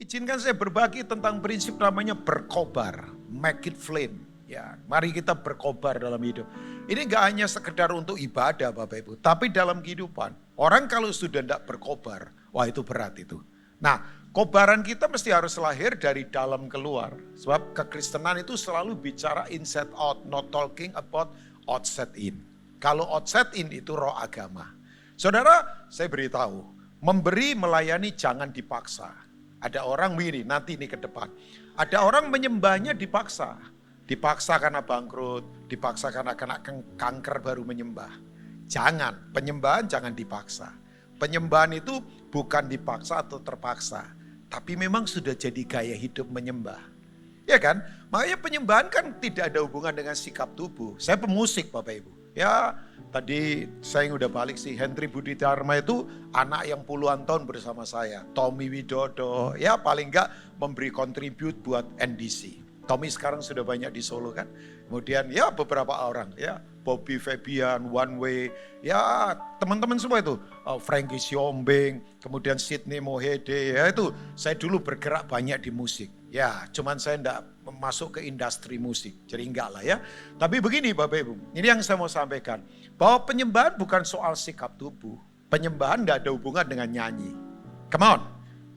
Izinkan saya berbagi tentang prinsip namanya berkobar, make it flame. Ya, mari kita berkobar dalam hidup. Ini gak hanya sekedar untuk ibadah Bapak Ibu, tapi dalam kehidupan. Orang kalau sudah tidak berkobar, wah itu berat itu. Nah, kobaran kita mesti harus lahir dari dalam keluar. Sebab kekristenan itu selalu bicara inside out, not talking about outside in. Kalau outside in itu roh agama. Saudara, saya beritahu, memberi melayani jangan dipaksa. Ada orang begini, nanti ini ke depan. Ada orang menyembahnya dipaksa. Dipaksa karena bangkrut, dipaksa karena kena kanker baru menyembah. Jangan, penyembahan jangan dipaksa. Penyembahan itu bukan dipaksa atau terpaksa. Tapi memang sudah jadi gaya hidup menyembah. Ya kan? Makanya penyembahan kan tidak ada hubungan dengan sikap tubuh. Saya pemusik Bapak Ibu. Ya tadi saya yang udah balik sih, Henry Budi Dharma itu anak yang puluhan tahun bersama saya. Tommy Widodo, ya paling enggak memberi kontribut buat NDC. Tommy sekarang sudah banyak di Solo kan. Kemudian ya beberapa orang ya. Bobby Fabian, One Way. Ya teman-teman semua itu. Frankie Siombing, kemudian Sidney Mohede. Ya itu saya dulu bergerak banyak di musik. Ya cuman saya enggak masuk ke industri musik. Jadi enggak lah ya. Tapi begini Bapak Ibu. Ini yang saya mau sampaikan. Bahwa penyembahan bukan soal sikap tubuh. Penyembahan enggak ada hubungan dengan nyanyi. Come on.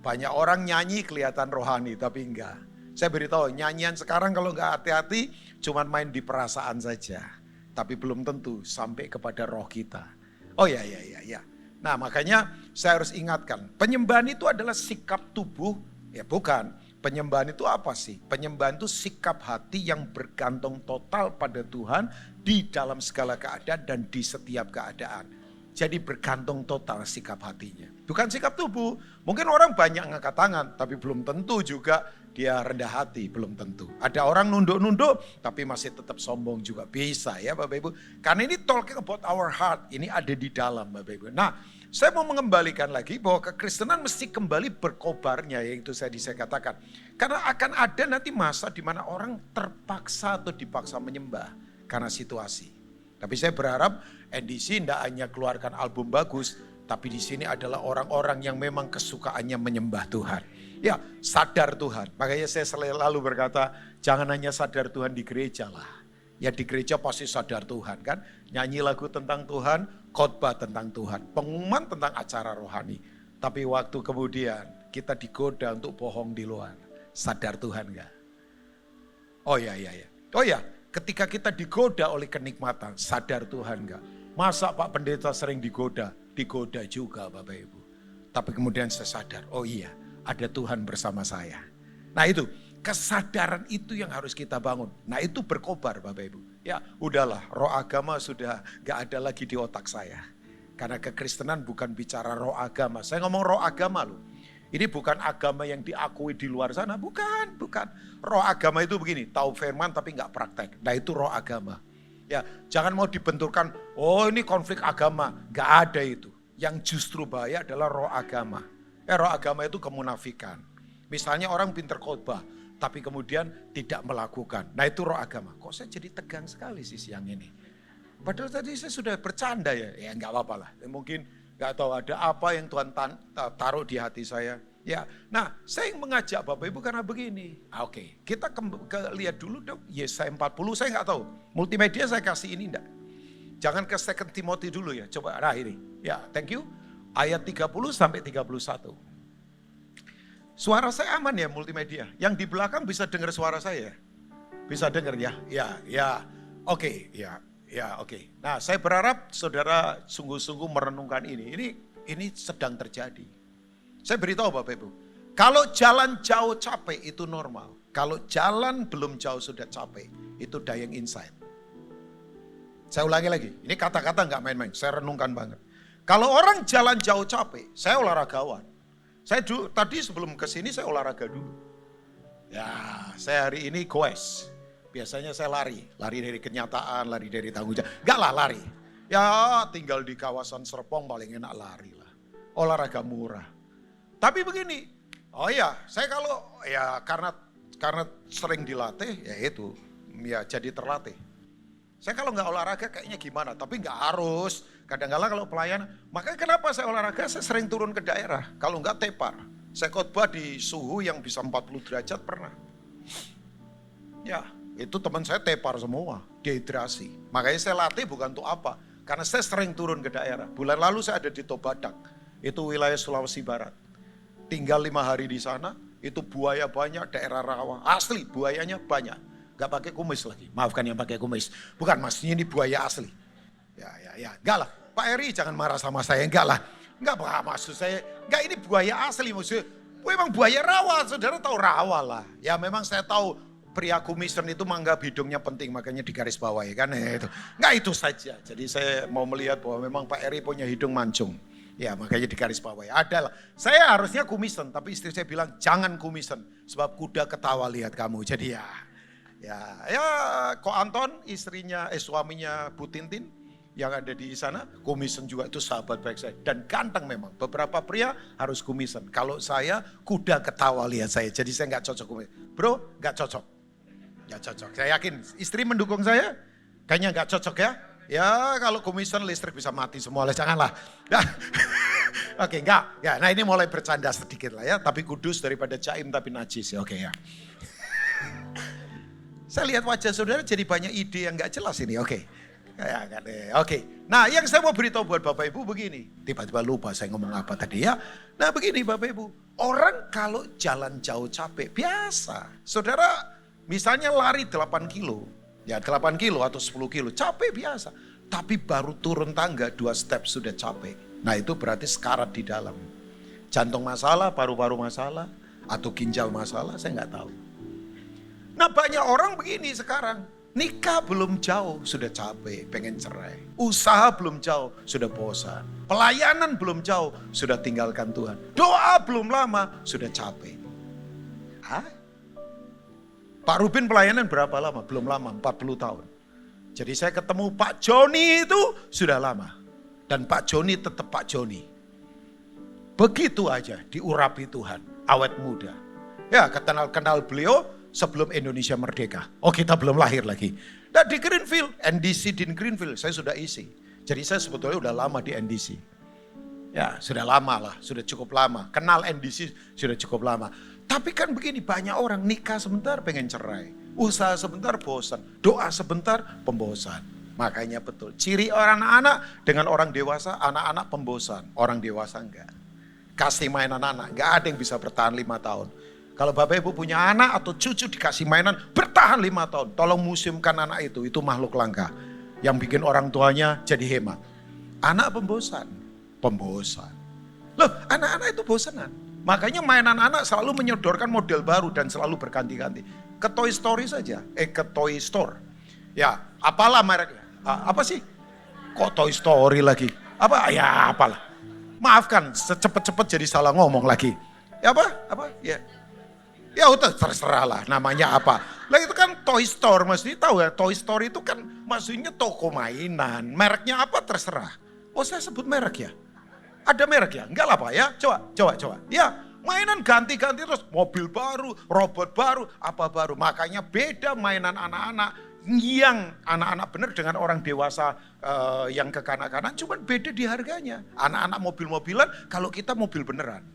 Banyak orang nyanyi kelihatan rohani tapi enggak. Saya beritahu nyanyian sekarang kalau nggak hati-hati cuman main di perasaan saja. Tapi belum tentu sampai kepada roh kita. Oh ya. Nah makanya saya harus ingatkan. Penyembahan itu adalah sikap tubuh. Ya bukan. Penyembahan itu apa sih? Penyembahan itu sikap hati yang bergantung total pada Tuhan. Di dalam segala keadaan dan di setiap keadaan. Jadi bergantung total sikap hatinya. Bukan sikap tubuh. Mungkin orang banyak ngangkat tangan. Tapi belum tentu juga dia rendah hati, belum tentu. Ada orang nunduk-nunduk tapi masih tetap sombong juga. Bisa ya Bapak Ibu. Karena ini talking about our heart. Ini ada di dalam Bapak Ibu. Nah saya mau mengembalikan lagi bahwa kekristenan mesti kembali berkobarnya. Yang itu saya katakan. Karena akan ada nanti masa di mana orang terpaksa atau dipaksa menyembah. Karena situasi. Tapi saya berharap NDC tidak hanya keluarkan album bagus. Tapi di sini adalah orang-orang yang memang kesukaannya menyembah Tuhan. Ya sadar Tuhan. Makanya saya selalu berkata jangan hanya sadar Tuhan di gereja lah. Ya di gereja pasti sadar Tuhan kan. Nyanyi lagu tentang Tuhan, khotbah tentang Tuhan. Pengumuman tentang acara rohani. Tapi waktu kemudian kita digoda untuk bohong di luar. Sadar Tuhan enggak? Oh ya. Oh ya ketika kita digoda oleh kenikmatan, sadar Tuhan enggak? Masa Pak Pendeta sering digoda? Digoda juga Bapak Ibu. Tapi kemudian saya sadar, oh iya. Ada Tuhan bersama saya. Nah itu, kesadaran itu yang harus kita bangun. Nah itu berkobar Bapak Ibu. Ya udahlah, roh agama sudah gak ada lagi di otak saya. Karena kekristenan bukan bicara roh agama. Saya ngomong roh agama loh. Ini bukan agama yang diakui di luar sana. Bukan. Roh agama itu begini, tahu firman tapi gak praktek. Nah itu roh agama. Ya jangan mau dibenturkan, oh ini konflik agama. Gak ada itu. Yang justru bahaya adalah roh agama. Roh agama itu kemunafikan. Misalnya orang pinter khotbah, tapi kemudian tidak melakukan. Nah itu roh agama. Kok saya jadi tegang sekali sih siang ini. Padahal tadi saya sudah bercanda ya. Ya enggak apa-apa lah. Mungkin enggak tahu ada apa yang Tuhan taruh di hati saya. Ya, nah saya yang mengajak Bapak Ibu karena begini. Oke, kita lihat dulu dong. Yesaya 40 saya enggak tahu. Multimedia saya kasih ini enggak. Jangan ke 2 Timothy dulu ya. Coba, nah ini. Ya, thank you. Ayat 30 sampai 31. Suara saya aman ya multimedia. Yang di belakang bisa dengar suara saya? Bisa dengar ya? Ya. Oke. Nah, saya berharap saudara sungguh-sungguh merenungkan ini. Ini sedang terjadi. Saya beritahu Bapak Ibu. Kalau jalan jauh capek itu normal. Kalau jalan belum jauh sudah capek, itu dying inside. Saya ulangi lagi. Ini kata-kata enggak main-main. Saya renungkan banget. Kalau orang jalan jauh capek, saya olahragawan. Saya dulu, tadi sebelum kesini saya olahraga dulu. Ya, saya hari ini goes. Biasanya saya lari dari kenyataan, lari dari tanggung jawab. Enggak lah lari. Ya tinggal di kawasan Serpong paling enak lari lah. Olahraga murah. Tapi begini, oh ya saya kalau ya karena sering dilatih ya itu, ya jadi terlatih. Saya kalau nggak olahraga kayaknya gimana, tapi nggak harus. Kadang-kadang kalau pelayan, makanya kenapa saya olahraga, saya sering turun ke daerah. Kalau nggak tepar. Saya khotbah di suhu yang bisa 40 derajat pernah. Ya, itu teman saya tepar semua, dehidrasi. Makanya saya latih bukan untuk apa, karena saya sering turun ke daerah. Bulan lalu saya ada di Tobadak, itu wilayah Sulawesi Barat. Tinggal 5 hari di sana, itu buaya banyak, daerah rawa. Asli, buayanya banyak. Gak pakai kumis lagi, maafkan yang pakai kumis. Bukan, maksudnya ini buaya asli. Ya, enggak lah. Pak Eri jangan marah sama saya, enggak lah. Enggak maksud saya, enggak ini buaya asli maksudnya. Memang buaya rawa, saudara tahu rawa lah. Ya memang saya tahu pria kumisan itu menganggap hidungnya penting, makanya digaris bawahi kan ya, itu. Enggak itu saja, jadi saya mau melihat bahwa memang Pak Eri punya hidung mancung. Ya makanya digaris bawahi. Adalah, saya harusnya kumisan, tapi istri saya bilang jangan kumisan. Sebab kuda ketawa lihat kamu, jadi ya Ko Anton, suaminya Bu Tintin, yang ada di sana, kumisan juga itu sahabat baik saya. Dan ganteng memang, beberapa pria harus kumisan. Kalau saya, kuda ketawa lihat saya, jadi saya gak cocok kumisan. Bro, gak cocok. Gak cocok, saya yakin istri mendukung saya, kayaknya gak cocok ya. Ya kalau kumisan listrik bisa mati semua, janganlah. Nah, oke, enggak. Ya, nah ini mulai bercanda sedikit lah ya, tapi kudus daripada jaim tapi najis ya, oke ya. Saya lihat wajah saudara jadi banyak ide yang gak jelas ini, oke. Ya, oke. Nah yang saya mau beritahu buat Bapak Ibu begini. Tiba-tiba lupa saya ngomong apa tadi ya. Nah begini Bapak Ibu. Orang kalau jalan jauh capek biasa. Saudara misalnya lari 8 kilo. Ya 8 kilo atau 10 kilo. Capek biasa. Tapi baru turun tangga 2 step sudah capek. Nah itu berarti sekarat di dalam. Jantung masalah, paru-paru masalah. Atau ginjal masalah, saya nggak tahu. Nah banyak orang begini sekarang. Nikah belum jauh, sudah capek, pengen cerai. Usaha belum jauh, sudah bosan. Pelayanan belum jauh, sudah tinggalkan Tuhan. Doa belum lama, sudah capek. Hah? Pak Rubin pelayanan berapa lama? Belum lama, 40 tahun. Jadi saya ketemu Pak Joni itu sudah lama. Dan Pak Joni tetap Pak Joni. Begitu aja, diurapi Tuhan, awet muda. Ya, kenal beliau sebelum Indonesia merdeka. Oh kita belum lahir lagi. Dan di Greenfield, NDC di Greenfield, saya sudah isi. Jadi saya sebetulnya udah lama di NDC. Ya sudah lama lah, sudah cukup lama. Kenal NDC sudah cukup lama. Tapi kan begini, banyak orang nikah sebentar pengen cerai. Usaha sebentar bosan, doa sebentar pembosan. Makanya betul, ciri orang anak-anak dengan orang dewasa, anak-anak pembosan. Orang dewasa enggak. Kasih mainan anak, enggak ada yang bisa bertahan 5 tahun. Kalau Bapak Ibu punya anak atau cucu dikasih mainan bertahan 5 tahun. Tolong museumkan anak itu makhluk langka. Yang bikin orang tuanya jadi hemat. Anak pembosan. Loh anak-anak itu bosanan. Makanya mainan anak selalu menyodorkan model baru dan selalu berganti-ganti. Ke Toy Story saja, ke Toy Store. Ya apalah mereknya, apa sih? Kok Toy Story lagi? Apa? Ya apalah. Maafkan cepet-cepet jadi salah ngomong lagi. Ya apa? Ya udah terserah lah namanya apa. Lah itu kan Toy Store, mesti tahu ya. Toy Store itu kan maksudnya toko mainan. Mereknya apa terserah. Oh saya sebut merek ya? Ada merek ya? Enggak lah Pak ya. Coba. Ya mainan ganti-ganti terus. Mobil baru, robot baru, apa baru. Makanya beda mainan anak-anak yang anak-anak benar dengan orang dewasa yang kekanak-kanak. Cuma beda di harganya. Anak-anak mobil-mobilan, kalau kita mobil beneran.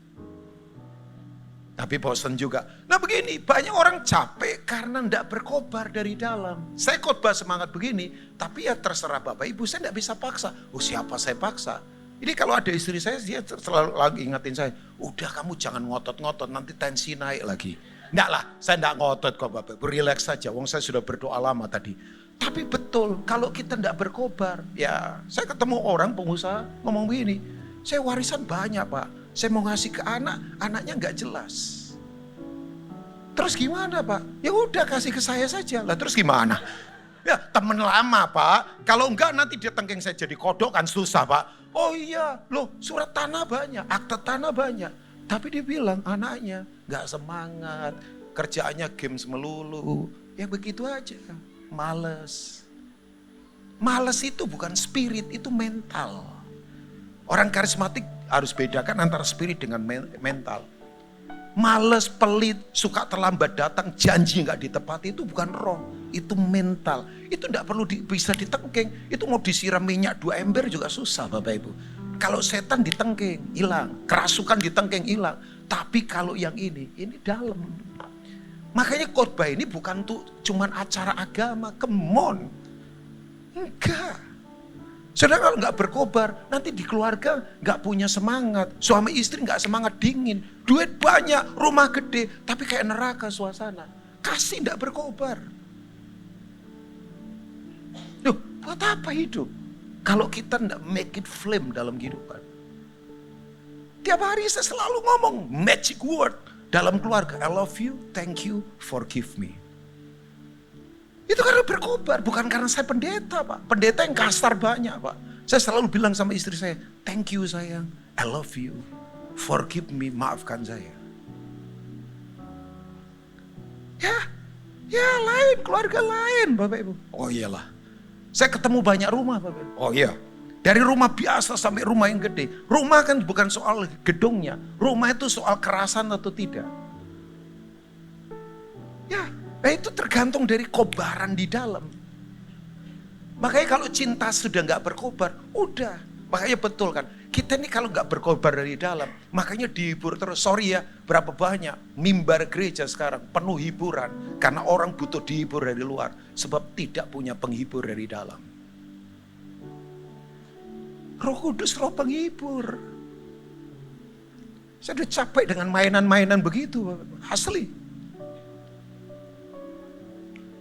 Tapi bosan juga. Nah begini, banyak orang capek karena tidak berkobar dari dalam. Saya khotbah semangat begini, tapi ya terserah Bapak Ibu, saya tidak bisa paksa. Oh siapa saya paksa? Ini kalau ada istri saya, dia selalu lagi ingetin saya, udah kamu jangan ngotot-ngotot, nanti tensi naik lagi. Enggak lah, saya tidak ngotot kok Bapak Ibu, relax saja, wong saya sudah berdoa lama tadi. Tapi betul, kalau kita tidak berkobar, ya saya ketemu orang pengusaha ngomong begini, saya warisan banyak Pak. Saya mau ngasih ke anak, anaknya nggak jelas. Terus gimana Pak? Ya udah kasih ke saya saja. Lah terus gimana? Ya temen lama Pak. Kalau enggak nanti dia tengking saya jadi kodok kan susah Pak. Oh iya, loh surat tanah banyak, akte tanah banyak. Tapi dia bilang anaknya nggak semangat, kerjaannya games melulu. Ya begitu aja, males. Males itu bukan spirit, itu mental. Orang karismatik harus bedakan antara spirit dengan mental. Males, pelit, suka terlambat datang, janji nggak ditepati itu bukan roh, itu mental. Itu nggak perlu bisa ditengking. Itu mau disiram minyak 2 ember juga susah Bapak Ibu. Kalau setan ditengking hilang, kerasukan ditengking hilang. Tapi kalau yang ini dalam. Makanya khotbah ini bukan tuh cuman acara agama, come on. Enggak. Saudara kalau nggak berkobar, nanti di keluarga nggak punya semangat. Suami istri nggak semangat, dingin. Duit banyak, rumah gede, tapi kayak neraka suasana. Kasih nggak berkobar. Loh, buat apa hidup? Kalau kita nggak make it flame dalam kehidupan. Tiap hari saya selalu ngomong magic word dalam keluarga. I love you, thank you, forgive me. Itu karena berkobar, bukan karena saya pendeta, Pak. Pendeta yang kasar banyak, Pak. Saya selalu bilang sama istri saya, thank you sayang, I love you, forgive me, maafkan saya. Ya lain, keluarga lain, Bapak Ibu. Oh iyalah, saya ketemu banyak rumah, Bapak Ibu. Oh iya, dari rumah biasa sampai rumah yang gede. Rumah kan bukan soal gedungnya, rumah itu soal kerasan atau tidak. Ya. Nah itu tergantung dari kobaran di dalam. Makanya kalau cinta sudah gak berkobar, udah. Makanya betul kan, kita ini kalau gak berkobar dari dalam, makanya dihibur terus. Sorry ya, berapa banyak mimbar gereja sekarang penuh hiburan. Karena orang butuh dihibur dari luar, sebab tidak punya penghibur dari dalam. Roh Kudus roh penghibur. Saya udah capek dengan mainan-mainan begitu, asli.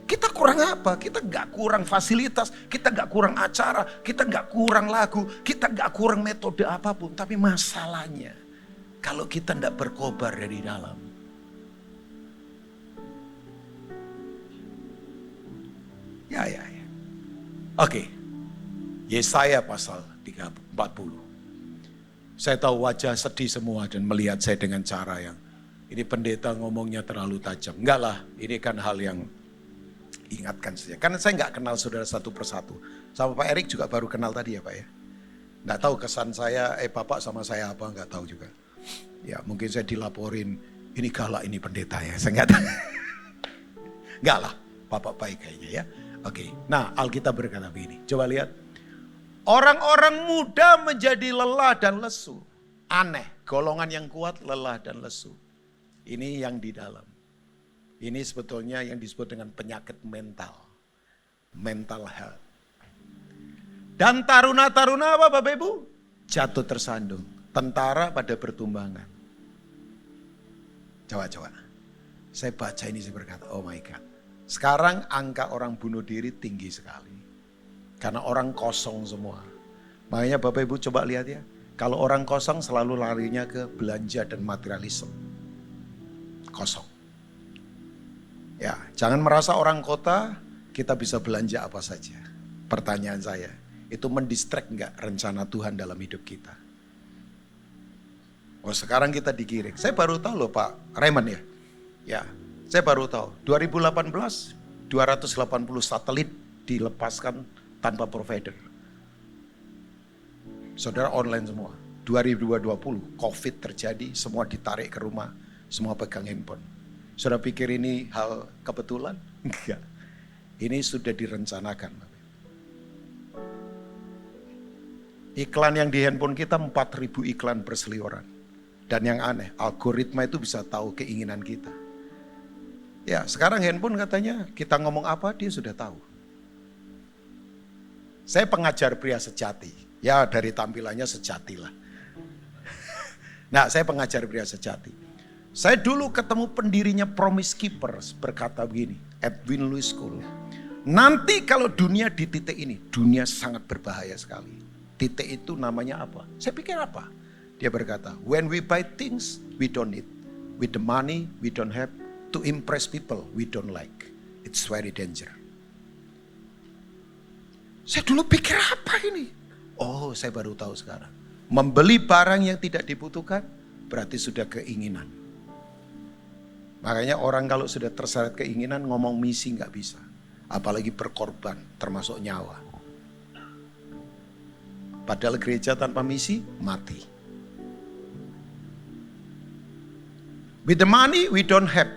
Kita kurang apa? Kita gak kurang fasilitas, kita gak kurang acara, kita gak kurang lagu, kita gak kurang metode apapun. Tapi masalahnya, kalau kita gak berkobar dari dalam. Ya. Oke. Yesaya pasal 40. Saya tahu wajah sedih semua dan melihat saya dengan cara yang, ini pendeta ngomongnya terlalu tajam. Enggak lah, ini kan hal yang ingatkan saja. Karena saya nggak kenal saudara satu persatu. Sama Pak Erik juga baru kenal tadi ya Pak ya. Nggak tahu kesan saya, Bapak sama saya apa, nggak tahu juga. Ya mungkin saya dilaporin, ini galak ini pendeta ya. Saya nggak tahu. Nggak lah, Bapak baik kayaknya ya. Oke, nah Alkitab berkata begini. Coba lihat. Orang-orang muda menjadi lelah dan lesu. Aneh, golongan yang kuat lelah dan lesu. Ini yang di dalam. Ini sebetulnya yang disebut dengan penyakit mental. Mental health. Dan taruna-taruna apa Bapak Ibu? Jatuh tersandung. Tentara pada bertumbangan. Coba. Saya baca ini saya berkata, oh my God. Sekarang angka orang bunuh diri tinggi sekali. Karena orang kosong semua. Makanya Bapak Ibu coba lihat ya. Kalau orang kosong selalu larinya ke belanja dan materialisme. Kosong. Ya, jangan merasa orang kota kita bisa belanja apa saja. Pertanyaan saya, itu mendistract enggak rencana Tuhan dalam hidup kita? Oh sekarang kita digiring. Saya baru tahu loh Pak Raymond ya. Ya, saya baru tahu. 2018, 280 satelit dilepaskan tanpa provider. Saudara online semua. 2020, COVID terjadi, semua ditarik ke rumah, semua pegang handphone. Saudara pikir ini hal kebetulan? Enggak. Ini sudah direncanakan. Iklan yang di handphone kita 4.000 iklan berseliweran. Dan yang aneh, algoritma itu bisa tahu keinginan kita. Ya, sekarang handphone katanya kita ngomong apa dia sudah tahu. Saya pengajar pria sejati. Ya, dari tampilannya sejati lah. Nah, saya pengajar pria sejati. Saya dulu ketemu pendirinya Promise Keepers berkata begini, Edwin Lewis School. Nanti kalau dunia di titik ini, dunia sangat berbahaya sekali. Titik itu namanya apa? Saya pikir apa? Dia berkata, when we buy things we don't need. With the money we don't have to impress people we don't like. It's very dangerous. Saya dulu pikir apa ini? Oh, saya baru tahu sekarang. Membeli barang yang tidak dibutuhkan berarti sudah keinginan. Makanya orang kalau sudah terseret keinginan ngomong misi nggak bisa. Apalagi berkorban termasuk nyawa. Padahal gereja tanpa misi mati. With the money we don't have.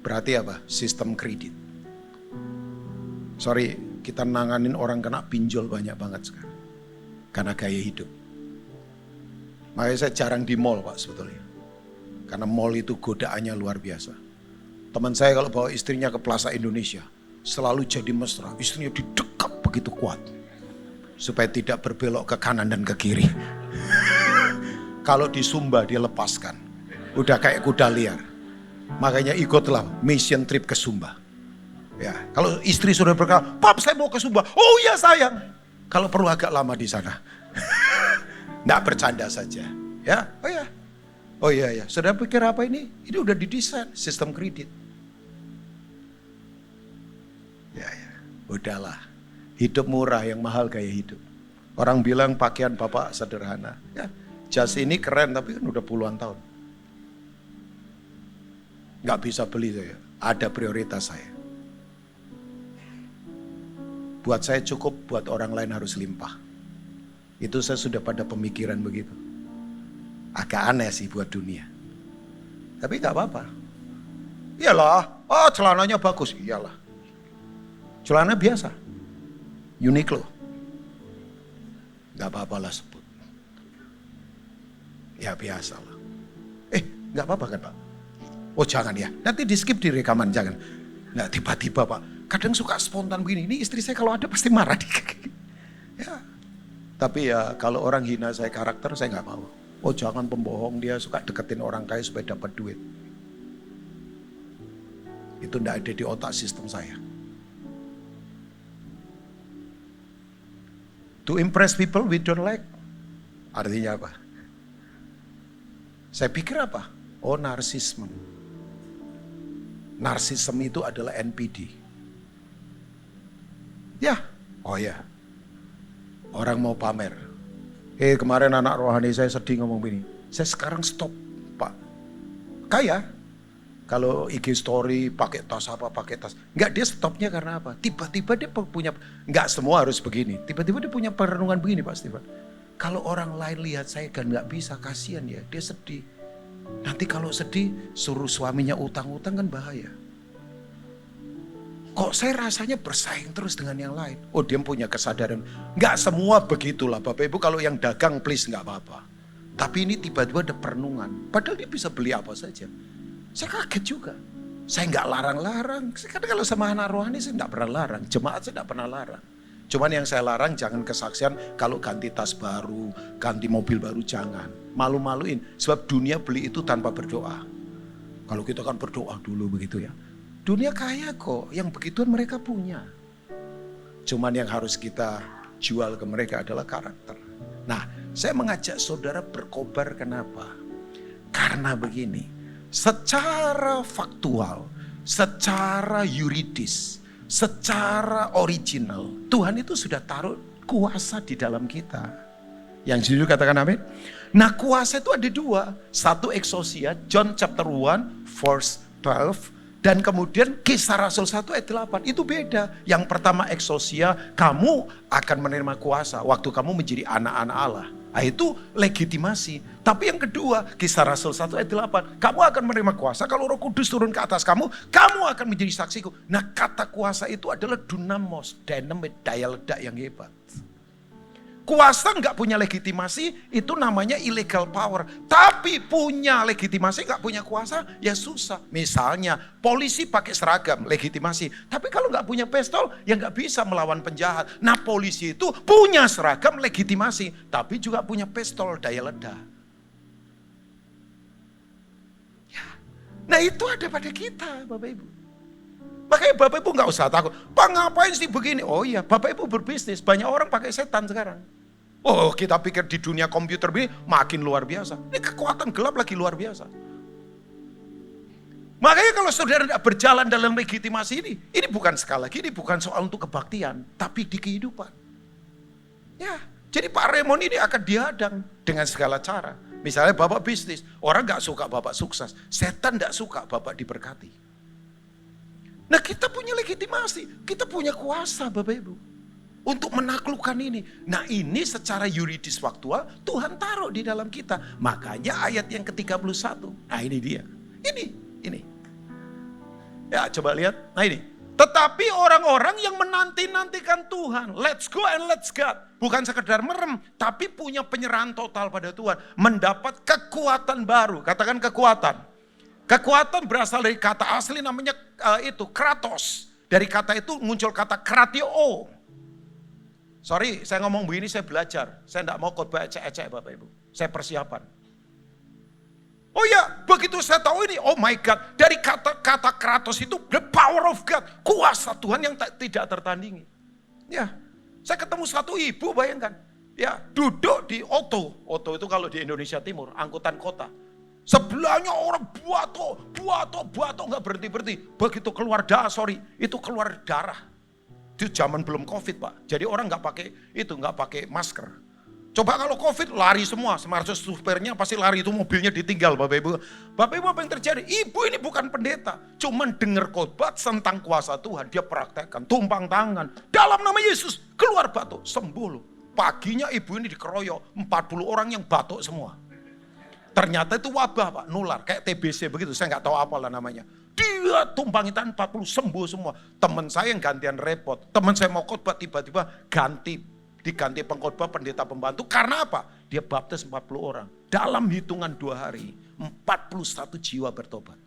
Berarti apa? Sistem kredit. Sorry, kita nanganin orang kena pinjol banyak banget sekarang. Karena gaya hidup. Makanya saya jarang di mall Pak sebetulnya. Karena mall itu godaannya luar biasa. Teman saya kalau bawa istrinya ke Plaza Indonesia, selalu jadi mesra. Istrinya didekat begitu kuat. Supaya tidak berbelok ke kanan dan ke kiri. Kalau di Sumba dia lepaskan. Udah kayak kuda liar. Makanya ikutlah mission trip ke Sumba. Ya, kalau istri sudah berkata, "Pap, saya mau ke Sumba." "Oh iya sayang." Kalau perlu agak lama di sana. Nggak bercanda saja. Ya, oh iya. Oh iya. Saudara pikir apa ini? Ini udah didesain sistem kredit. Ya. Udahlah. Hidup murah yang mahal gaya hidup. Orang bilang pakaian bapak sederhana. Ya, jas ini keren tapi kan udah puluhan tahun. Nggak bisa beli saya. Ada prioritas saya. Buat saya cukup, buat orang lain harus limpah. Itu saya sudah pada pemikiran begitu. Agak aneh sih buat dunia. Tapi gak apa-apa. Iyalah, oh celananya bagus. Iyalah. Celana biasa. Uniqlo. Gak apa-apa lah sebut. Ya biasa lah. Gak apa-apa kan Pak? Oh jangan ya, nanti di skip di rekaman, jangan. Nggak tiba-tiba Pak. Kadang suka spontan begini, ini istri saya kalau ada pasti marah. Ya. Tapi ya kalau orang hina saya karakter, saya nggak mau. Oh jangan pembohong, dia suka deketin orang kaya supaya dapat duit. Itu nggak ada di otak sistem saya. To impress people we don't like. Artinya apa? Saya pikir apa? Oh narsisme. Narsisme itu adalah NPD. Ya, oh ya. Orang mau pamer. Kemarin anak rohani saya sedih ngomong begini. Saya sekarang stop, Pak. Kaya. Kalau IG story pakai tas apa, pakai tas. Enggak, dia stopnya karena apa? Tiba-tiba dia punya, enggak semua harus begini. Tiba-tiba dia punya perenungan begini Pak Stefan. Kalau orang lain lihat saya kan enggak bisa, kasihan ya, dia sedih. Nanti kalau sedih suruh suaminya utang-utang kan bahaya. Kok saya rasanya bersaing terus dengan yang lain. Oh dia punya kesadaran. Enggak semua begitulah Bapak Ibu. Kalau yang dagang please enggak apa-apa. Tapi ini tiba-tiba ada perenungan. Padahal dia bisa beli apa saja. Saya kaget juga. Saya enggak larang-larang. Karena kalau sama anak rohani saya enggak pernah larang. Jemaat saya enggak pernah larang. Cuman yang saya larang jangan kesaksian kalau ganti tas baru, ganti mobil baru jangan. Malu-maluin. Sebab dunia beli itu tanpa berdoa. Kalau kita kan berdoa dulu begitu ya. Dunia kaya kok, yang begituan mereka punya. Cuman yang harus kita jual ke mereka adalah karakter. Nah, saya mengajak saudara berkobar kenapa? Karena begini, secara faktual, secara yuridis, secara original, Tuhan itu sudah taruh kuasa di dalam kita. Yang jujur katakan amin. Nah kuasa itu ada dua. Satu eksosia, John chapter 1 verse 12. Dan kemudian Kisah Rasul 1 ayat 8 itu beda. Yang pertama eksosia, kamu akan menerima kuasa waktu kamu menjadi anak-anak Allah. Nah, itu legitimasi. Tapi yang kedua, Kisah Rasul 1 ayat 8, kamu akan menerima kuasa kalau Roh Kudus turun ke atas kamu akan menjadi saksiku. Nah, kata kuasa itu adalah dunamos, dynamit, daya ledak yang hebat. Kuasa nggak punya legitimasi, itu namanya illegal power. Tapi punya legitimasi, nggak punya kuasa, ya susah. Misalnya, polisi pakai seragam, legitimasi. Tapi kalau nggak punya pistol, ya nggak bisa melawan penjahat. Nah polisi itu punya seragam, legitimasi. Tapi juga punya pistol, daya ledak. Ya. Nah itu ada pada kita, Bapak Ibu. Makanya Bapak Ibu nggak usah takut. Pak ngapain sih begini? Oh iya, Bapak Ibu berbisnis. Banyak orang pakai setan sekarang. Oh kita pikir di dunia komputer ini makin luar biasa. Ini kekuatan gelap lagi luar biasa. Makanya kalau saudara tidak berjalan dalam legitimasi ini bukan sekali lagi, ini bukan soal untuk kebaktian. Tapi di kehidupan. Ya, jadi Pak Raymond ini akan dihadang dengan segala cara. Misalnya Bapak bisnis, orang nggak suka Bapak sukses. Setan nggak suka Bapak diberkati. Nah kita punya legitimasi, kita punya kuasa Bapak Ibu. Untuk menaklukkan ini. Nah ini secara yuridis faktual Tuhan taruh di dalam kita. Makanya ayat yang ke-31. Nah ini dia. Ini. Ya coba lihat. Nah ini. Tetapi orang-orang yang menanti-nantikan Tuhan, let's go and let's God. Bukan sekedar merem, tapi punya penyerahan total pada Tuhan. Mendapat kekuatan baru, katakan kekuatan. Kekuatan berasal dari kata asli namanya itu, kratos. Dari kata itu muncul kata kratio. Sorry, saya ngomong begini saya belajar. Saya tidak mau khotbah ecek-ecek Bapak Ibu. Saya persiapan. Oh ya, begitu saya tahu ini, oh my God. Dari kata kratos itu, the power of God. Kuasa Tuhan yang tidak tertandingi. Ya, saya ketemu satu ibu, bayangkan. Ya, duduk di Oto. Oto itu kalau di Indonesia Timur, angkutan kota. Sebelahnya orang buato, nggak berhenti. Begitu keluar itu keluar darah. Itu zaman belum COVID Pak. Jadi orang nggak pakai masker. Coba kalau COVID lari semua, termasuk supirnya pasti lari, itu mobilnya ditinggal Bapak Ibu. Bapak Ibu apa yang terjadi? Ibu ini bukan pendeta, cuman dengar khotbah tentang kuasa Tuhan, dia praktekkan, tumpang tangan. Dalam nama Yesus, keluar batuk, sembuh loh. Paginya ibu ini dikeroyok, 40 orang yang batuk semua. Ternyata itu wabah Pak, nular, kayak TBC begitu, saya nggak tahu apalah namanya. Dia tumpang tangan 40 sembuh semua. Teman saya yang gantian repot, teman saya mau khotbah tiba-tiba diganti pengkhotbah pendeta pembantu. Karena apa? Dia baptis 40 orang. Dalam hitungan 2 hari, 41 jiwa bertobat.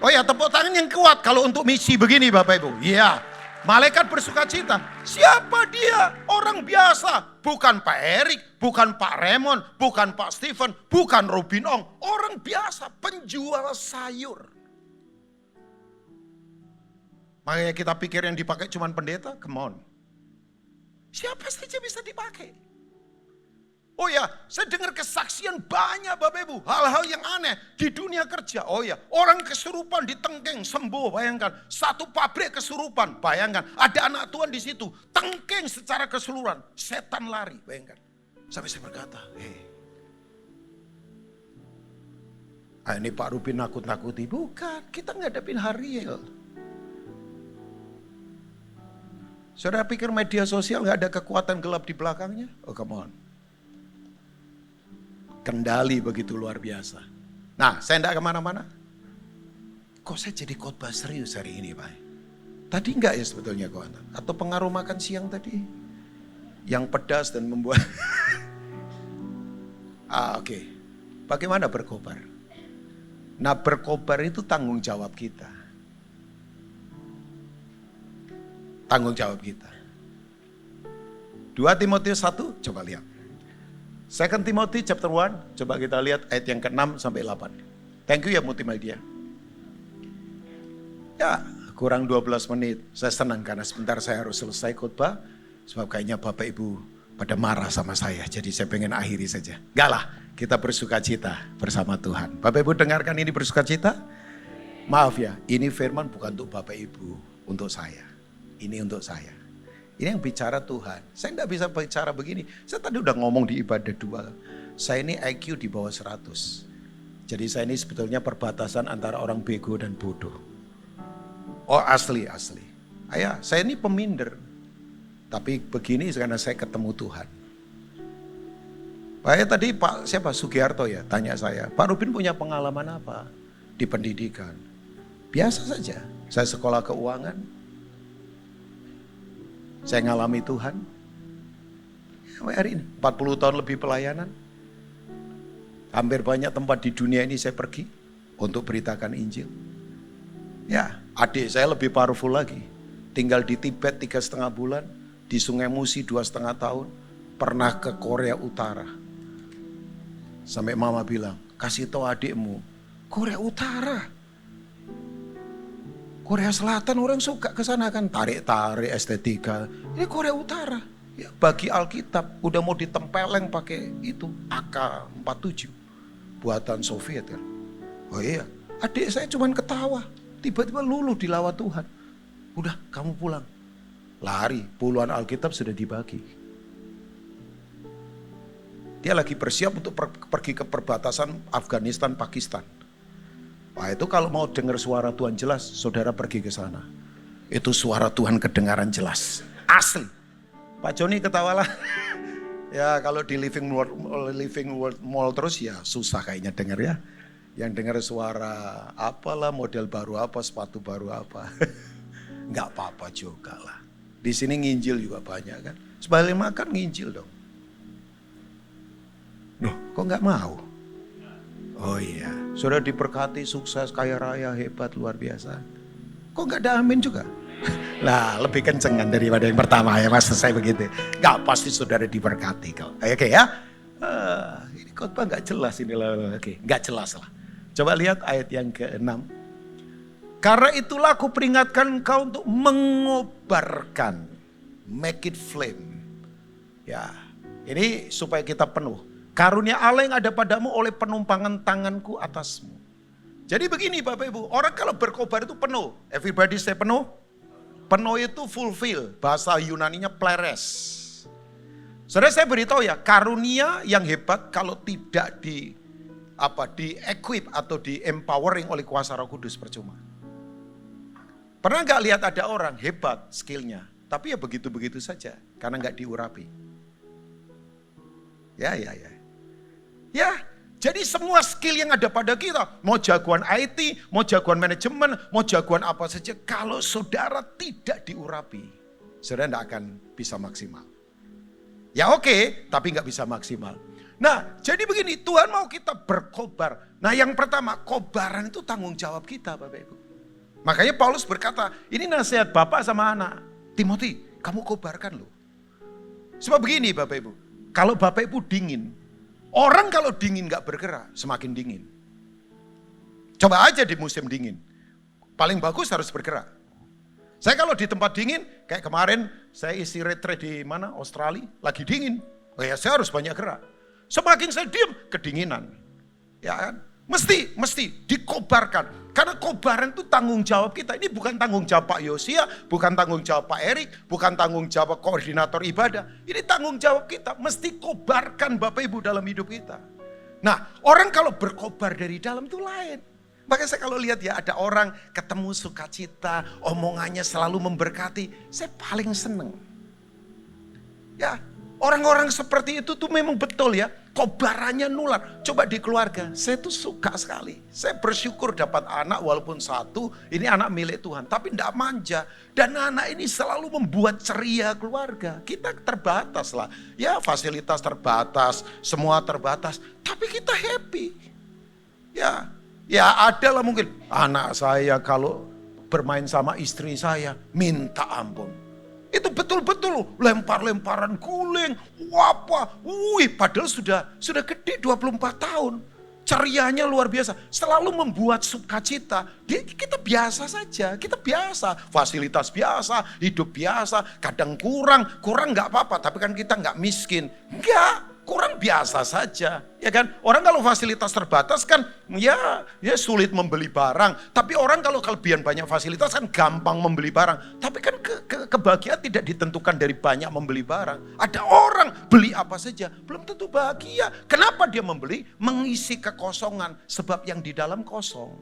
Oh ya, tepuk tangan yang kuat kalau untuk misi begini Bapak Ibu. Iya, malaikat bersuka cita. Siapa dia? Orang biasa. Bukan Pak Erik, bukan Pak Raymond, bukan Pak Stephen, bukan Robin Ong. Orang biasa, penjual sayur. Makanya kita pikir yang dipakai cuma pendeta, come on. Siapa saja bisa dipakai. Oh ya, saya dengar kesaksian banyak Bapak Ibu. Hal-hal yang aneh di dunia kerja. Oh ya, orang kesurupan ditengking, sembuh, bayangkan. Satu pabrik kesurupan, bayangkan. Ada anak Tuhan di situ, tengking secara keseluruhan. Setan lari, bayangkan. Sampai saya berkata, ini Pak Rubin nakut-nakuti. Bukan, kita ngadepin hal real. Saudara pikir media sosial gak ada kekuatan gelap di belakangnya? Oh come on. Kendali begitu luar biasa. Nah, saya tidak kemana-mana. Kok saya jadi khotbah serius hari ini Pak? Tadi enggak ya sebetulnya kawan? Atau pengaruh makan siang tadi? Yang pedas dan membuat... Oke. Bagaimana berkobar? Nah berkobar itu tanggung jawab kita. Tanggung jawab kita. 2 Timotius 1, coba lihat. 2 Timothy chapter 1, coba kita lihat ayat yang ke-6 sampai 8. Thank you ya multimedia. Ya, kurang 12 menit. Saya senang karena sebentar saya harus selesai khotbah. Sebab kayaknya Bapak Ibu pada marah sama saya. Jadi saya pengen akhiri saja. Enggak lah, kita bersuka cita bersama Tuhan. Bapak Ibu dengarkan ini bersuka cita? Maaf ya, ini firman bukan untuk Bapak Ibu, untuk saya. Ini untuk saya. Ini yang bicara Tuhan. Saya enggak bisa bicara begini. Saya tadi udah ngomong di ibadah 2. Saya ini IQ di bawah 100. Jadi saya ini sebetulnya perbatasan antara orang bego dan bodoh. Oh asli. Ayah, saya ini peminder. Tapi begini karena saya ketemu Tuhan. Pak tadi Pak siapa Sugiharto ya tanya saya. Pak Rubin punya pengalaman apa di pendidikan? Biasa saja. Saya sekolah keuangan. Saya ngalami Tuhan. Sampai hari ini 40 tahun lebih pelayanan. Hampir banyak tempat di dunia ini saya pergi untuk beritakan Injil. Ya, adik saya lebih powerful lagi. Tinggal di Tibet 3,5 bulan, di Sungai Musi 2,5 tahun, pernah ke Korea Utara. Sampai mama bilang, kasih tahu adikmu, Korea Utara. Korea Selatan orang suka ke sana kan, tarik-tarik estetika. Ini Korea Utara. Ya, bagi Alkitab udah mau ditempeleng pakai itu AK-47 buatan Soviet kan. Oh iya, adik saya cuman ketawa. Tiba-tiba luluh di lawa Tuhan. Udah, kamu pulang. Lari, puluhan Alkitab sudah dibagi. Dia lagi bersiap untuk pergi ke perbatasan Afghanistan, Pakistan. Wah itu kalau mau dengar suara Tuhan jelas, saudara pergi ke sana. Itu suara Tuhan kedengaran jelas. Asli. Pak Joni ketawalah. Ya kalau di Living World Mall terus ya susah kayaknya denger ya. Yang dengar suara apalah, model baru apa, sepatu baru apa. Nggak apa-apa juga lah. Di sini nginjil juga banyak kan. Sebalik makan nginjil dong. Loh, kok nggak mau? Oh iya, sudah diberkati, sukses, kaya raya, hebat, luar biasa. Kok nggak ada amin juga? Lah, lebih kencengan daripada yang pertama ya, maksud saya begitu. Nggak pasti saudara diberkati kok. Oke ya? Ini khotbah nggak jelas ini lah. Oke, nggak jelas lah. Coba lihat ayat yang ke-6. Karena itulah aku peringatkan engkau untuk mengobarkan. Make it flame. Ya, ini supaya kita penuh. Karunia Allah yang ada padamu oleh penumpangan tanganku atasmu. Jadi begini Bapak Ibu, orang kalau berkobar itu penuh. Everybody say penuh. Penuh itu fulfill, bahasa Yunaninya pleres. Saudara saya beritahu ya, karunia yang hebat kalau tidak di equip atau di empowering oleh kuasa Roh Kudus percuma. Pernah nggak lihat ada orang hebat skillnya, tapi ya begitu-begitu saja karena nggak diurapi. Ya, jadi semua skill yang ada pada kita, mau jagoan IT, mau jagoan manajemen, mau jagoan apa saja, kalau saudara tidak diurapi, saudara tidak akan bisa maksimal. Ya oke, tapi nggak bisa maksimal. Nah, jadi begini, Tuhan mau kita berkobar. Nah, yang pertama, kobaran itu tanggung jawab kita, Bapak Ibu. Makanya Paulus berkata, ini nasihat Bapak sama anak. Timothy, kamu kobarkan loh. Sebab begini Bapak Ibu, kalau Bapak Ibu dingin, orang kalau dingin gak bergerak, semakin dingin. Coba aja di musim dingin. Paling bagus harus bergerak. Saya kalau di tempat dingin, kayak kemarin saya isi retreat di mana? Australia, lagi dingin. Oh ya saya harus banyak gerak. Semakin saya diam, kedinginan. Ya kan? Mesti dikobarkan. Karena kobaran itu tanggung jawab kita. Ini bukan tanggung jawab Pak Yosia, bukan tanggung jawab Pak Erik, bukan tanggung jawab koordinator ibadah. Ini tanggung jawab kita. Mesti kobarkan Bapak Ibu dalam hidup kita. Nah, orang kalau berkobar dari dalam itu lain. Makanya saya kalau lihat ya ada orang ketemu sukacita, omongannya selalu memberkati. Saya paling seneng. Ya, orang-orang seperti itu tuh memang betul ya. Kobarannya nular. Coba di keluarga, saya tuh suka sekali. Saya bersyukur dapat anak walaupun satu, ini anak milik Tuhan. Tapi tidak manja. Dan anak ini selalu membuat ceria keluarga. Kita terbatas lah. Ya fasilitas terbatas, semua terbatas. Tapi kita happy. Ya ada lah mungkin. Anak saya kalau bermain sama istri saya, minta ampun. Itu betul-betul lempar-lemparan guling, padahal sudah gede 24 tahun. Cerianya luar biasa, selalu membuat sukacita. Kita biasa saja, kita biasa, fasilitas biasa, hidup biasa, kadang kurang nggak apa-apa, tapi kan kita nggak miskin. Enggak, kurang biasa saja, ya kan? Orang kalau fasilitas terbatas kan ya sulit membeli barang. Tapi orang kalau kelebihan banyak fasilitas kan gampang membeli barang. Tapi kan kebahagiaan tidak ditentukan dari banyak membeli barang. Ada orang beli apa saja, belum tentu bahagia. Kenapa dia membeli? Mengisi kekosongan, sebab yang di dalam kosong.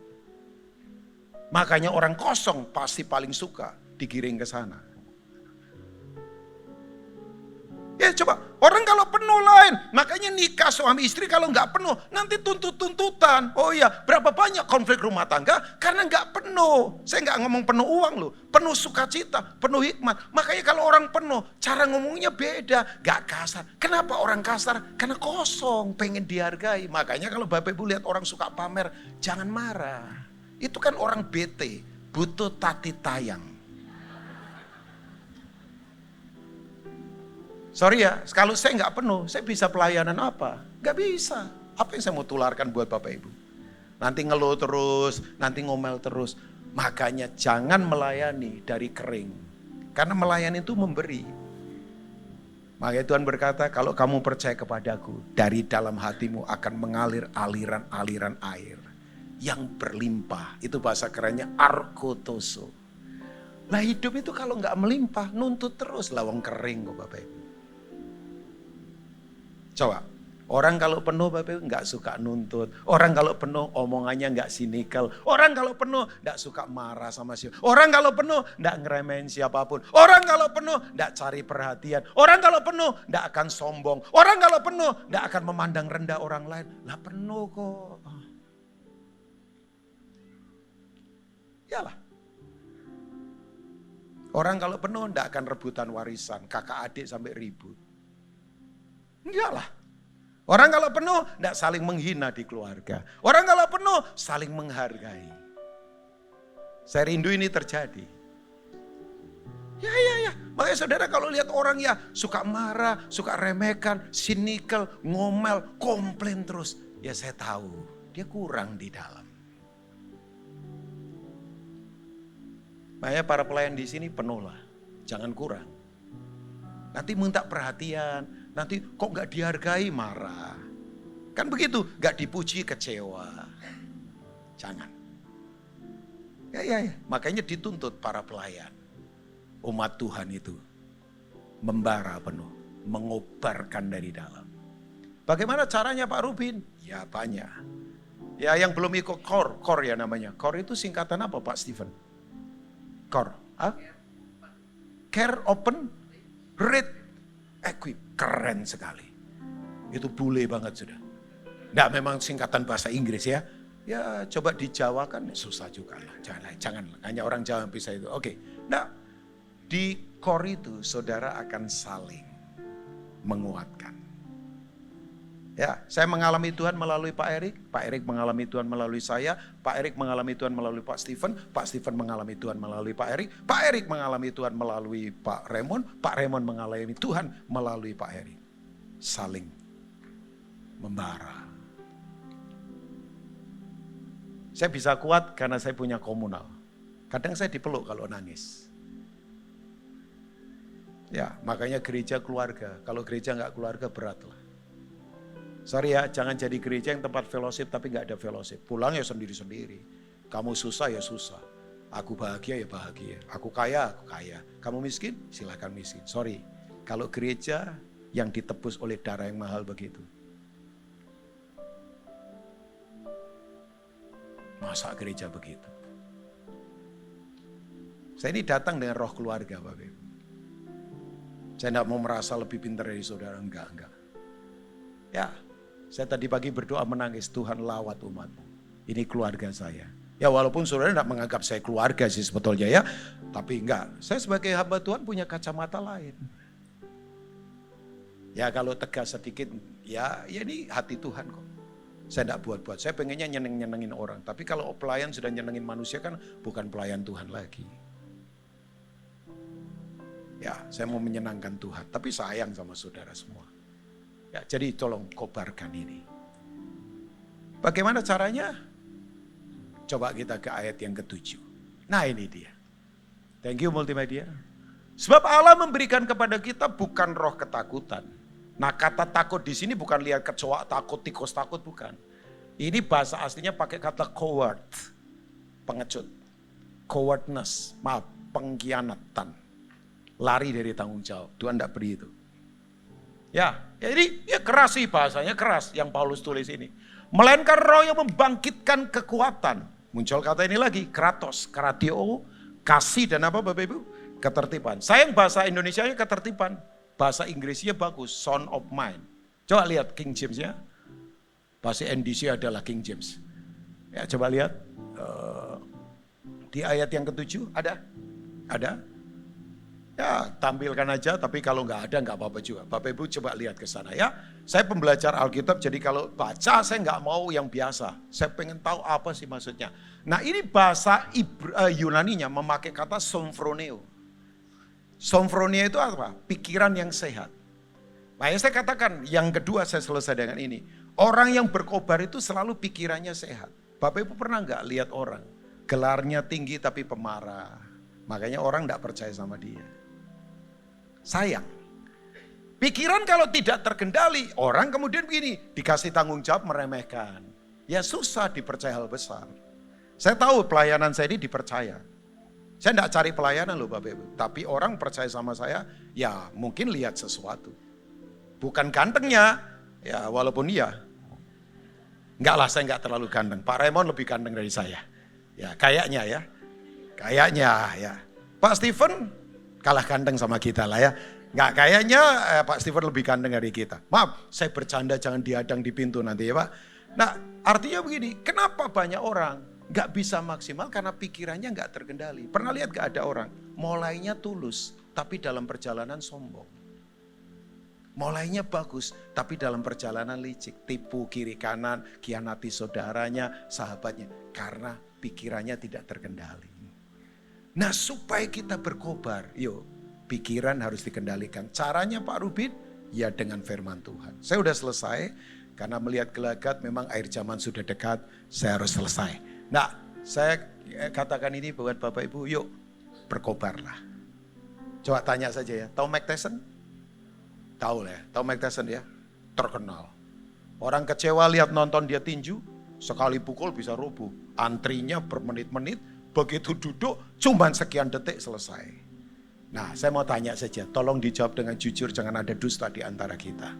Makanya orang kosong pasti paling suka digiring ke sana. Ya coba, orang kalau penuh lain, makanya nikah suami istri kalau nggak penuh, nanti tuntut-tuntutan. Oh iya, berapa banyak konflik rumah tangga karena nggak penuh. Saya nggak ngomong penuh uang loh, penuh sukacita, penuh hikmat. Makanya kalau orang penuh, cara ngomongnya beda, nggak kasar. Kenapa orang kasar? Karena kosong, pengen dihargai. Makanya kalau Bapak Ibu lihat orang suka pamer, jangan marah. Itu kan orang bete, butuh tati tayang. Sorry ya, kalau saya nggak penuh, saya bisa pelayanan apa? Nggak bisa. Apa yang saya mau tularkan buat Bapak Ibu? Nanti ngeluh terus, nanti ngomel terus. Makanya jangan melayani dari kering. Karena melayani itu memberi. Makanya Tuhan berkata, kalau kamu percaya kepadaku, dari dalam hatimu akan mengalir aliran-aliran air. Yang berlimpah, itu bahasa kerennya arkotoso. Nah hidup itu kalau nggak melimpah, nuntut terus lawang kering kok Bapak Ibu. Coba, orang kalau penuh Bapak Ibu nggak suka nuntut. Orang kalau penuh omongannya nggak sinikal. Orang kalau penuh nggak suka marah sama siapa. Orang kalau penuh nggak ngeremehin siapapun. Orang kalau penuh nggak cari perhatian. Orang kalau penuh nggak akan sombong. Orang kalau penuh nggak akan memandang rendah orang lain. Lah penuh kok. Iyalah. Orang kalau penuh enggak akan rebutan warisan, kakak adik sampai ribut. Enggak lah. Orang kalau penuh enggak saling menghina di keluarga. Orang kalau penuh saling menghargai. Saya rindu ini terjadi. Ya. Makanya saudara kalau lihat orang ya suka marah, suka remehkan, sinikal, ngomel, komplain terus. Ya saya tahu dia kurang di dalam. Makanya para pelayan di sini penuh lah, jangan kurang. Nanti minta perhatian, nanti kok gak dihargai marah. Kan begitu, gak dipuji kecewa. Jangan. Ya. Makanya dituntut para pelayan. Umat Tuhan itu membara penuh, mengobarkan dari dalam. Bagaimana caranya Pak Rubin? Ya banyak. Ya yang belum ikut core ya namanya. Core itu singkatan apa Pak Stephen? Core, care, open, read, equip, keren sekali. Itu bule banget sudah. Nggak memang singkatan bahasa Inggris ya. Ya coba dijawakan susah juga lah. Jangan, hanya orang Jawa bisa itu. Oke, nah di core itu saudara akan saling menguatkan. Ya, saya mengalami Tuhan melalui Pak Erik mengalami Tuhan melalui saya, Pak Erik mengalami Tuhan melalui Pak Stephen mengalami Tuhan melalui Pak Erik mengalami Tuhan melalui Pak Raymond mengalami Tuhan melalui Pak Erik. Saling membara. Saya bisa kuat karena saya punya komunal. Kadang saya dipeluk kalau nangis. Ya, makanya gereja keluarga. Kalau gereja nggak keluarga berat lah. Sorry ya, jangan jadi gereja yang tempat fellowship tapi gak ada fellowship. Pulang ya sendiri-sendiri. Kamu susah ya susah. Aku bahagia ya bahagia. Aku kaya, aku kaya. Kamu miskin, silakan miskin. Sorry, kalau gereja yang ditebus oleh darah yang mahal begitu. Masa gereja begitu? Saya ini datang dengan roh keluarga Bapak Ibu. Saya tidak mau merasa lebih pintar dari saudara, enggak. Ya, saya tadi pagi berdoa menangis, Tuhan lawat umatmu. Ini keluarga saya. Ya walaupun saudara tidak menganggap saya keluarga sih sebetulnya ya. Tapi enggak, saya sebagai hamba Tuhan punya kacamata lain. Ya kalau tegas sedikit, ya ini hati Tuhan kok. Saya tidak buat-buat, saya pengennya nyenengin orang. Tapi kalau pelayan sudah nyenengin manusia kan bukan pelayan Tuhan lagi. Ya saya mau menyenangkan Tuhan, tapi sayang sama saudara semua. Ya, jadi tolong kobarkan ini. Bagaimana caranya? Coba kita ke ayat yang ke-7. Nah ini dia. Thank you multimedia. Sebab Allah memberikan kepada kita bukan roh ketakutan. Nah kata takut di sini bukan lihat kecoa takut, tikus takut, bukan. Ini bahasa aslinya pakai kata coward. Pengecut. Cowardness, maaf, pengkhianatan. Lari dari tanggung jawab. Tuhan tidak beri itu. Ya, jadi ya keras sih bahasanya keras yang Paulus tulis ini. Melainkan roh yang membangkitkan kekuatan. Muncul kata ini lagi, kratos, kratio, kasih dan apa Bapak Ibu? Ketertiban. Sayang bahasa Indonesianya ketertiban. Bahasa Inggrisnya bagus, sound of mind. Coba lihat King James-nya. Bahasa NDC adalah King James. Ya coba lihat. Di ayat yang ke-7 ada? Ada? Ya tampilkan aja, tapi kalau nggak ada nggak apa-apa juga. Bapak Ibu coba lihat ke sana ya. Saya pembelajar Alkitab, jadi kalau baca saya nggak mau yang biasa. Saya pengen tahu apa sih maksudnya. Nah ini bahasa Yunaninya memakai kata somphroneo. Somphroneo itu apa? Pikiran yang sehat. Makanya saya katakan yang kedua saya selesai dengan ini. Orang yang berkobar itu selalu pikirannya sehat. Bapak Ibu pernah nggak lihat orang gelarnya tinggi tapi pemarah. Makanya orang nggak percaya sama dia. Sayang. Pikiran kalau tidak terkendali, orang kemudian begini, dikasih tanggung jawab meremehkan. Ya susah dipercaya hal besar. Saya tahu pelayanan saya ini dipercaya. Saya tidak cari pelayanan loh Bapak Ibu. Tapi orang percaya sama saya, ya mungkin lihat sesuatu. Bukan gantengnya, ya walaupun iya. Enggak lah, saya enggak terlalu ganteng. Pak Raymond lebih ganteng dari saya. Ya kayaknya ya. Kayaknya ya. Pak Stephen kalah ganteng sama kita lah ya. Nggak kayaknya Pak Stephen lebih ganteng dari kita. Maaf, saya bercanda jangan dihadang di pintu nanti ya Pak. Nah artinya begini, kenapa banyak orang Nggak bisa maksimal karena pikirannya nggak terkendali. Pernah lihat gak ada orang, mulainya tulus, tapi dalam perjalanan sombong. Mulainya bagus, tapi dalam perjalanan licik. Tipu kiri kanan, khianati saudaranya, sahabatnya. Karena pikirannya tidak terkendali. Nah supaya kita berkobar, yuk pikiran harus dikendalikan. Caranya Pak Rubin, ya dengan firman Tuhan. Saya udah selesai, karena melihat gelagat memang akhir zaman sudah dekat, saya harus selesai. Nah saya katakan ini buat Bapak Ibu, yuk berkobarlah. Coba tanya saja ya, tahu Mike Tyson? Tahu lah ya, tahu Mike Tyson ya, terkenal. Orang kecewa lihat nonton dia tinju, sekali pukul bisa rubuh. Antrinya bermenit-menit, begitu duduk cuman sekian detik selesai. Nah saya mau tanya saja, tolong dijawab dengan jujur, jangan ada dusta di antara kita.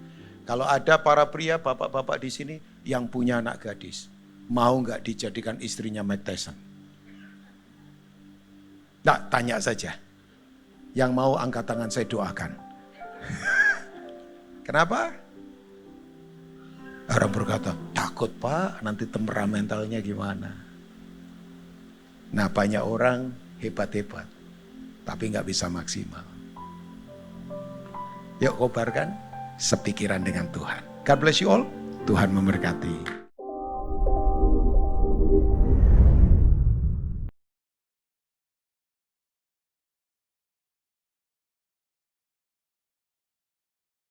Kalau ada para pria, bapak-bapak di sini yang punya anak gadis, mau nggak dijadikan istrinya Mike Tyson? Nah tanya saja, yang mau angkat tangan saya doakan. Kenapa? Orang berkata, takut Pak, nanti temperamentalnya gimana? Nah banyak orang hebat-hebat, tapi nggak bisa maksimal. Yuk kobarkan, sepikiran dengan Tuhan. God bless you all, Tuhan memberkati.